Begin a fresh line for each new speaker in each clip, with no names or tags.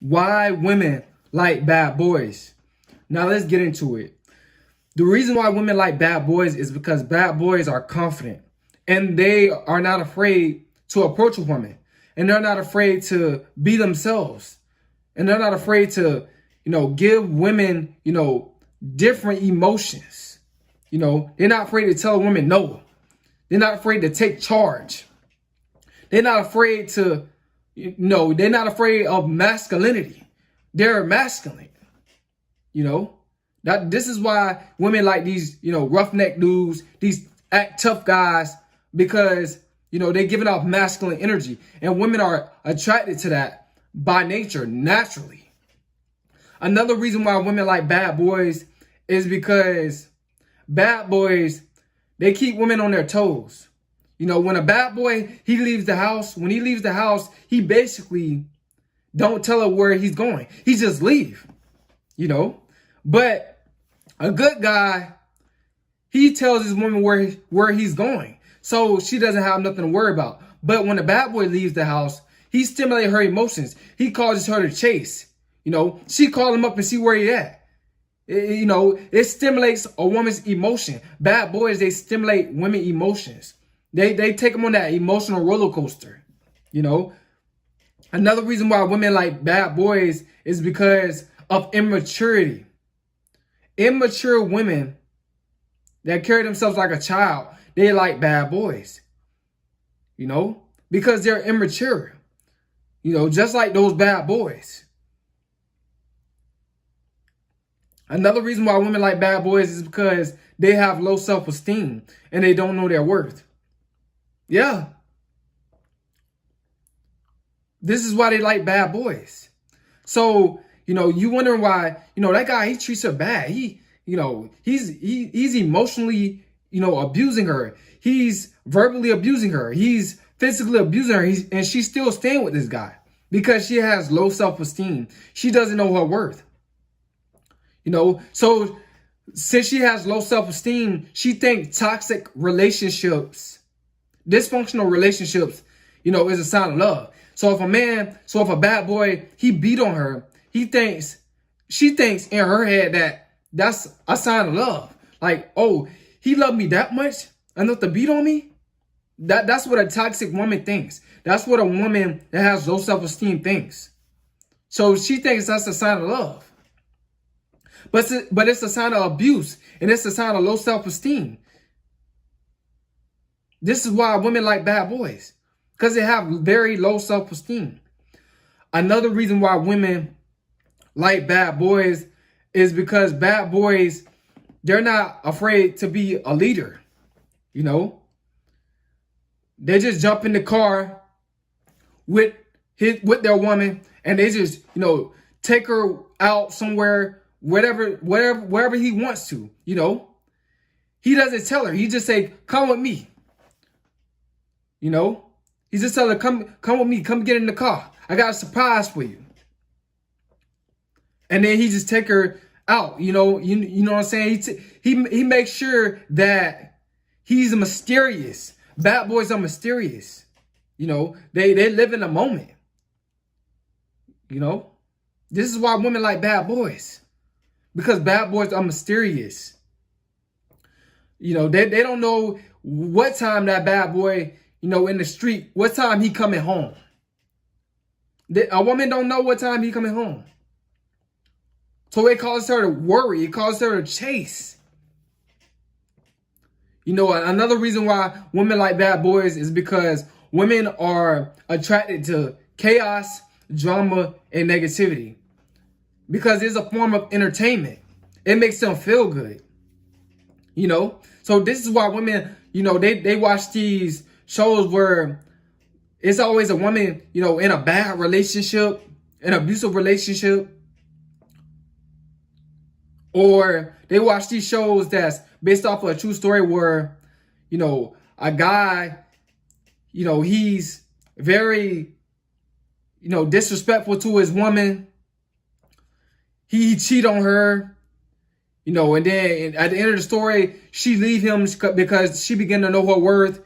why women like bad boys. Now let's get into it. The reason why women like bad boys is because bad boys are confident and they are not afraid to approach a woman, and they're not afraid to be themselves, and they're not afraid to, give women, different emotions. They're not afraid to tell a woman no. They're not afraid to take charge. They're not afraid to, they're not afraid of masculinity. They're masculine. This is why women like these, roughneck dudes, these act tough guys, because, they're giving off masculine energy, and women are attracted to that by nature, naturally. Another reason why women like bad boys is because bad boys, they keep women on their toes. When a bad boy, when he leaves the house, he basically don't tell her where he's going. He just leave, But a good guy, he tells his woman where he's going, so she doesn't have nothing to worry about. But when a bad boy leaves the house, he stimulates her emotions. He causes her to chase. She call him up and see where he at. It stimulates a woman's emotion. Bad boys, they stimulate women emotions. They take them on that emotional roller coaster. Another reason why women like bad boys is because of immaturity. Immature women that carry themselves like a child, they like bad boys. Because they're immature. Just like those bad boys. Another reason why women like bad boys is because they have low self-esteem and they don't know their worth. Yeah. This is why they like bad boys. So, you wondering why, that guy, he treats her bad. He's emotionally, abusing her. He's verbally abusing her. He's physically abusing her. And she's still staying with this guy because she has low self-esteem. She doesn't know her worth. So since she has low self-esteem, she thinks toxic relationships, dysfunctional relationships, is a sign of love. So if a bad boy, he beat on her, she thinks in her head that that's a sign of love. Like, oh, he loved me that much enough to beat on me? That's what a toxic woman thinks. That's what a woman that has low self-esteem thinks. So she thinks that's a sign of love. But it's a sign of abuse, and it's a sign of low self-esteem. This is why women like bad boys, because they have very low self-esteem. Another reason why women like bad boys is because bad boys, they're not afraid to be a leader. They just jump in the car with their woman, and they just, take her out somewhere, wherever he wants to, He doesn't tell her. He just say, come with me. He just tell her, come with me, come get in the car. I got a surprise for you. And then he just take her out, you know what I'm saying? He makes sure that he's mysterious. Bad boys are mysterious. They live in the moment. This is why women like bad boys. Because bad boys are mysterious. They don't know what time that bad boy, in the street, what time he coming home. A woman don't know what time he coming home. So it causes her to worry. It causes her to chase. Another reason why women like bad boys is because women are attracted to chaos, drama, and negativity. Because it's a form of entertainment. It makes them feel good. So this is why women, they watch these shows where it's always a woman, in a bad relationship, an abusive relationship. Or they watch these shows that's based off of a true story where, a guy, he's very, disrespectful to his woman. He cheat on her, and then at the end of the story, she leave him because she began to know her worth,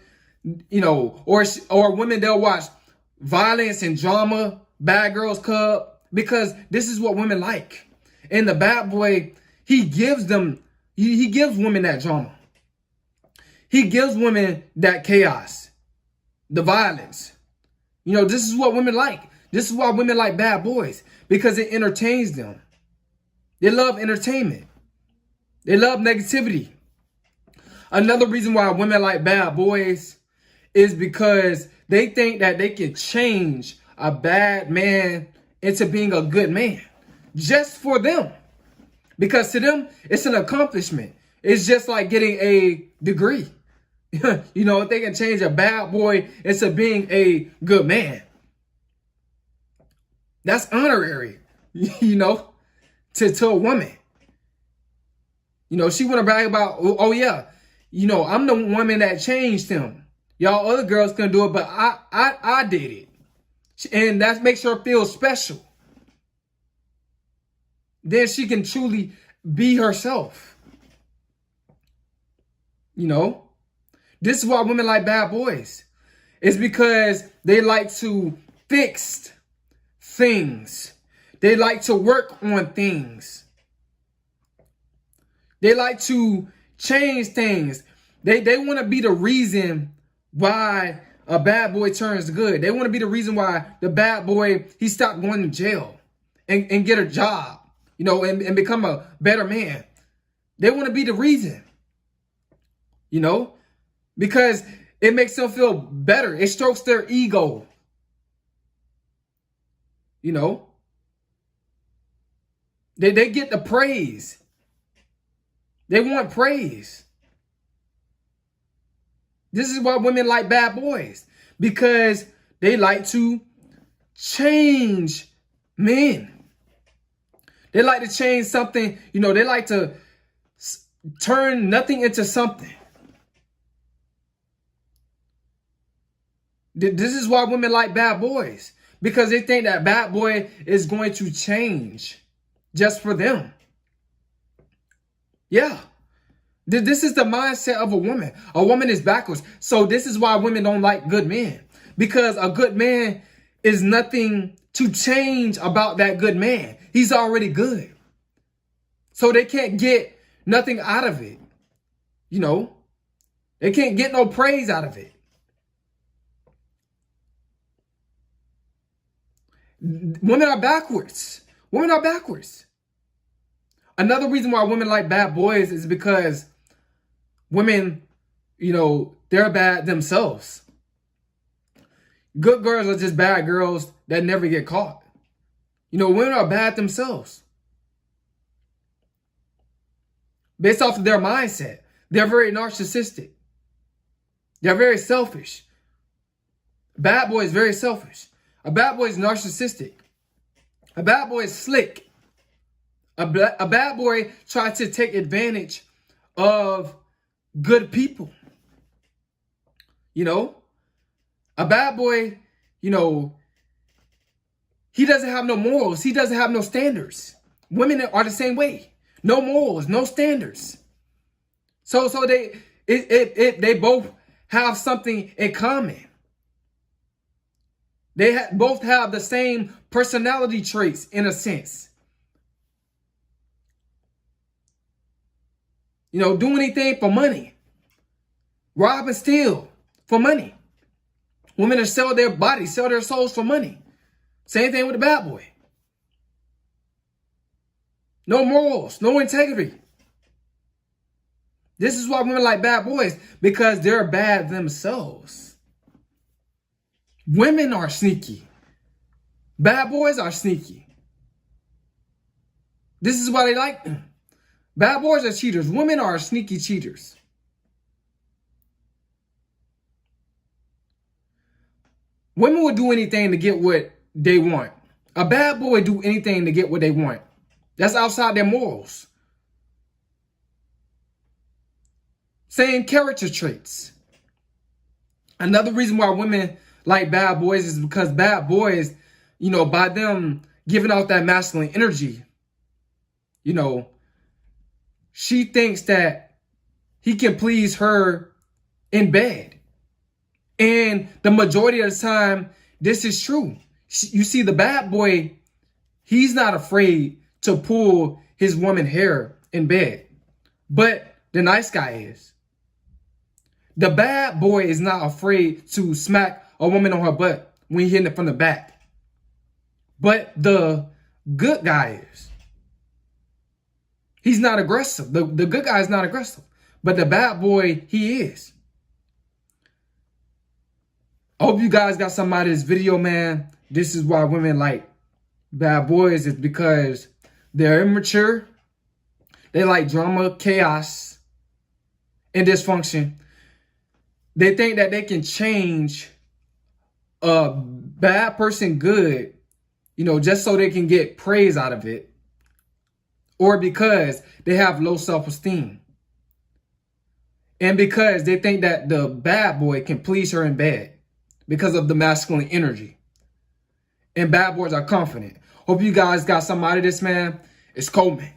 or women, they'll watch violence and drama, Bad Girls Club, because this is what women like. And the bad boy, he gives them, he gives women that drama. He gives women that chaos, the violence. You know, this is what women like. This is why women like bad boys, because it entertains them. They love entertainment. They love negativity. Another reason why women like bad boys is because they think that they can change a bad man into being a good man just for them. Because to them, it's an accomplishment. It's just like getting a degree. You know, if they can change a bad boy into being a good man, that's honorary, you know, to a woman. You know, she want to brag about, oh yeah, you know, I'm the woman that changed him. Y'all other girls can do it, but I did it. And that makes her feel special. Then she can truly be herself. You know, this is why women like bad boys. It's because they like to fix things. They like to work on things. They like to change things. They want to be the reason why a bad boy turns good. They want to be the reason why the bad boy, he stopped going to jail and get a job, you know, and become a better man. They want to be the reason, you know, because it makes them feel better. It strokes their ego, you know. They get the praise. They want praise. This is why women like bad boys, because they like to change men. They like to change something, you know, they like to turn nothing into something. This is why women like bad boys, because they think that bad boy is going to change just for them. Yeah. This is the mindset of a woman. A woman is backwards. So this is why women don't like good men. Because a good man is nothing to change about that good man. He's already good. So they can't get nothing out of it. You know, they can't get no praise out of it. Women are backwards. Women are backwards. Another reason why women like bad boys is because women, you know, they're bad themselves. Good girls are just bad girls that never get caught. You know, women are bad themselves. Based off of their mindset. They're very narcissistic. They're very selfish. A bad boy is very selfish. A bad boy is narcissistic. A bad boy is slick. A bad boy tries to take advantage of good people. You know, a bad boy, you know, he doesn't have no morals. He doesn't have no standards. Women are the same way. No morals, no standards. So they both have something in common. They both have the same personality traits in a sense. You know, do anything for money. Rob and steal for money. Women that sell their bodies, sell their souls for money. Same thing with the bad boy. No morals, no integrity. This is why women like bad boys, because they're bad themselves. Women are sneaky. Bad boys are sneaky. This is why they like them. Bad boys are cheaters. Women are sneaky cheaters. Women will do anything to get what they want. A bad boy do anything to get what they want. That's outside their morals. Same character traits. Another reason why women like bad boys is because bad boys, you know, by them giving out that masculine energy, you know, she thinks that he can please her in bed. And the majority of the time, this is true. You see, the bad boy, He's not afraid to pull his woman hair in bed. But the nice guy is. The bad boy is not afraid to smack a woman on her butt when he's hitting it from the back. But the good guy is. He's not aggressive. The good guy is not aggressive. But the bad boy, he is. I hope you guys got something out of this video, man. This is why women like bad boys, is because they're immature. They like drama, chaos, and dysfunction. They think that they can change a bad person good, you know, just so they can get praise out of it. Or because they have low self-esteem. And because they think that the bad boy can please her in bed because of the masculine energy. And bad boys are confident. Hope you guys got something out of this, man. It's Coleman.